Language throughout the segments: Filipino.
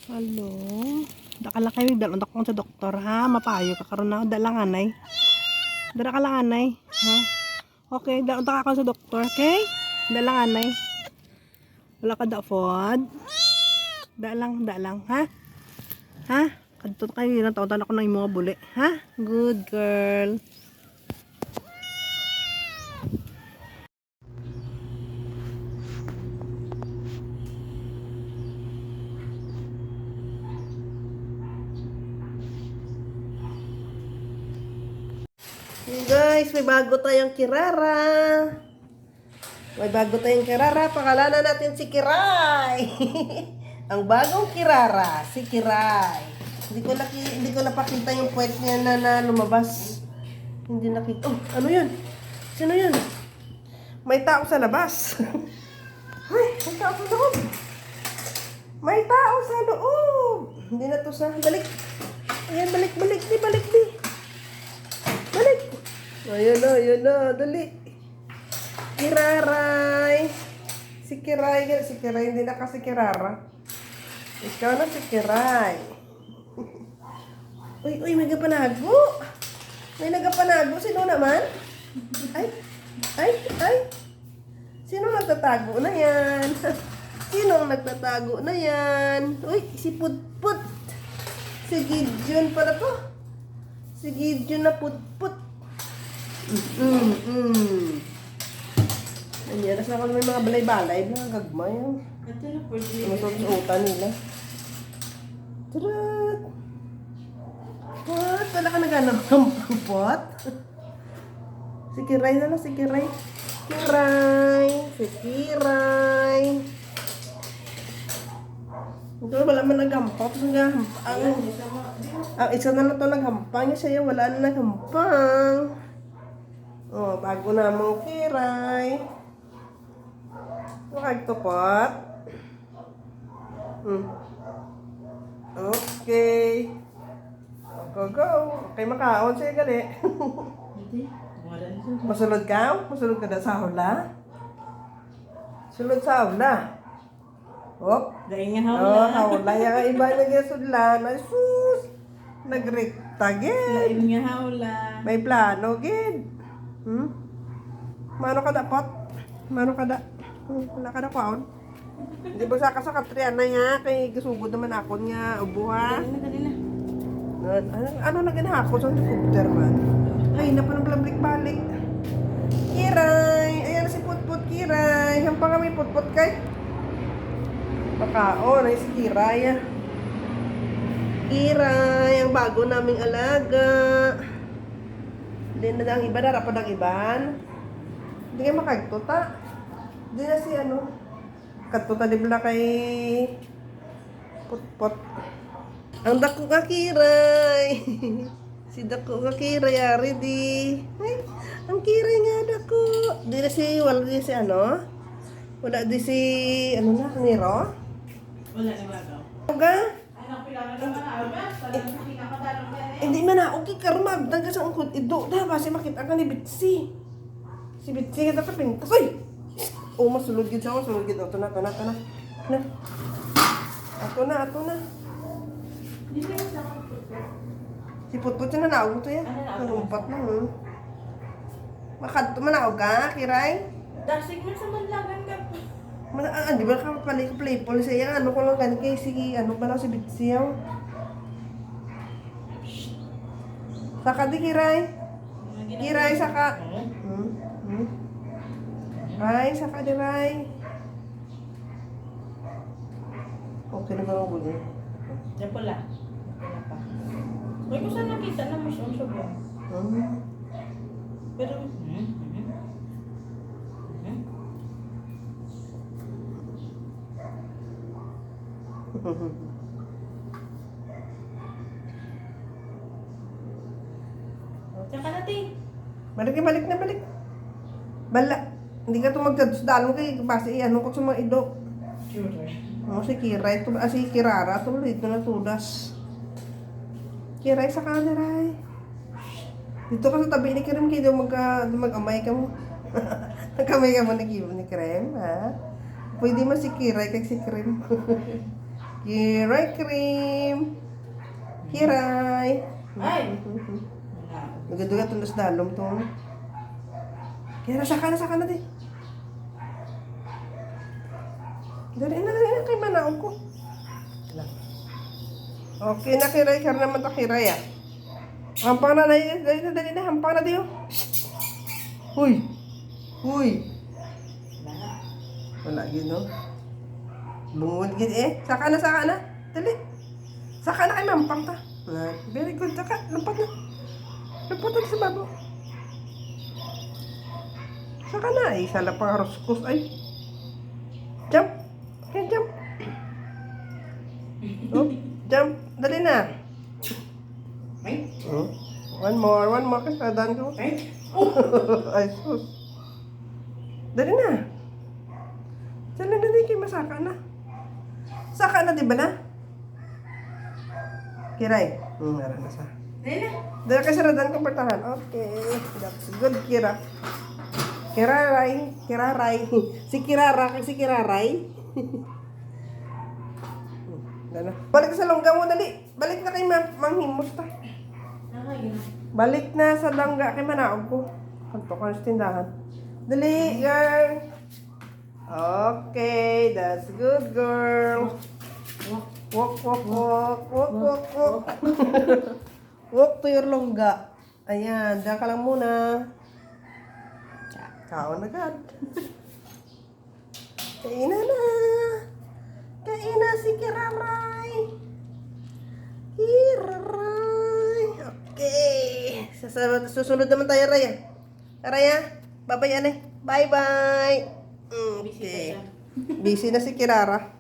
Hello. Dala kayo dalon ako sa doktor ha. Mapayo ka karon na dala anay. Dala ka lang anay. Ha? Okay, dalon ta ako sa doktor, okay? Dala anay. Wala ka da food. Da lang, ha? Ha? Kadto kayo na taon ako ng mga buli, ha? Good girl. Hey guys, may bago tayong kirara. May bago tayong kirara. Pakalanan natin si Kiray. Ang bagong kirara, si Kiray. Hindi ko napakita yung puwet niya na lumabas. Hindi nakita. Oh, ano yun? Sino yun? May tao sa labas. Ay, may tao sa loob. May tao sa loob. Hindi na to sa... Balik. Ayan, balik. Di, balik. Ayun na, dali. Kiraray. Si Kiray, hindi na kasi Kirara. Ikaw na si Kiray. Uy, may nagapanago. Sino naman? Ay. Sino nagtatago na yan? Sinong nagtatago na yan? Uy, si Putput. Si Gideon pala to. Si Gideon na Putput. Nandiyan na ako may mga balay-balay na gagmay. Susutan nila. Tarat! What? Wala ka naghanap ng pot? Si Kiray na lang, si Kiray. Si Kiray. Ito wala man naghampang. Ang isa na lang ito naghampang. Yung sa'yo wala na naghampang. Oh, bago na mong Kiray. Makagtupot. Okay. Go. Okay, makaon siya gali. Masulod ka? Masulod ka na sa hula? Sulod sa hula. Oh. Dahil nga hawla. Hawla. Yung iba nag-sudlan. Ay, sus. Nagrekta, gid. Dahil nga hawla. May plano, gid. Mano ka da pot? Mano ka da? Wala ka da kwaon? Di ba sa katriyan na nga? Kay gasugod naman ako niya. Ubo ha? Dali na. Ano na ginahapon sa helicopter man? Ay, na pa naglablik-balik. Kiray! Ayan si Putput, Kiray. Yan pa kami Putput kay. Pakaon, ay si Kiray. Kiray, ang bago naming alaga. Hindi na ang iba, narapad ang iban. Hindi kayo makagtuta. Hindi na si ano. Katuta di ba kay Putput. Ang dako ka Kiray. Si dako ka Kiray, ari di. Ay, ang Kiray nga dako. Di na si, wala di si ano. Wala di si, ano na, Nero. Wala na bago. Aga? Anong pilangan naman na alba? Talagang pinakatalong yan eh. Hindi man na, okay karumag. Daga sa ungkod. Ido, basi makita ka ni Bitsy. Si Bitsy nga dapat pintas. Ay! Oh, masulod gid siya. Masulod gid. Ato na. Ato na. Si Putput siya nanaog to yan. Nalumpat na. Makadto manaog ka, Kiray? Dasig man sa manlagan ka. Di ba ka playful siya? Ano ko lang ganun kay si, ano ba lang si Bitsy yan? Saka di Kiray. Kiray, saka. Ray, saka di Ray. Okay na ba ang gulo? Diyan pala. Wala pa. Uy, kung saan nakita na mas ang sobo. Pero, Tsaka natin. Balik. Bala. Hindi ka ito magdadusdalo kay base ano ko sa mga ido. Sure. Si Kiray, si Kirara, tuloy ito na tudas. Kiray sa kameray. Dito ka sa tabi ni Kiram, kayo mag-amay ka mo. Nagkamay ka mo ni Kiram, ha? Pwede man si Kiray kay si Kiram. Kiray cream. Kiray. Ay! Duga-duga tundas dalom to. Kira, saka na di. Dali na kay manaog ko. Okay na kiray, kar naman to kiray ah. Hampang na, dali na, hampang na diyo. Huy! Wala gid no. Bungod gid eh. Saka na. Dali. Saka na kay mampang ta. Very good. Saka, lumpat na. Lumpat na sa babo. Saka na. Isa lang pang ruskus ay. Jump. Okay, jump. Oh, jump. Dali na. Ay! Oh. One more. Kasi kadaan ko. Ay! Ay, sus. Dali na. Dali na din kayo masaka na. Saka na, di ba na? Kiray. Meron na sa. Dali na! Dali ka saradan kong pertahan. Okay. That's good, Kira. Kiraray. Si Kirara kay si Kiraray. Dala. Balik ka sa longga mo, dali. Balik na kay Manghimos ta. Ay, Balik na sa langga kay Manaog ko. Kanto ka sa tindahan. Dali, girl. Okay, that's good, girl. Walk. Walk to your longga. Ayan, diyan ka lang muna. Kaon agad. Kain na. Kain na si Kiraray. Okay. Susunod naman tayo, Raya. Raya, bye-bye, ane. Bye-bye. Okay. Busy na si Kirara.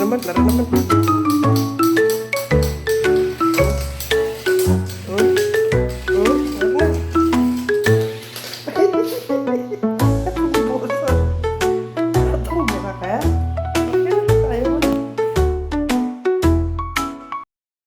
naman, laro naman.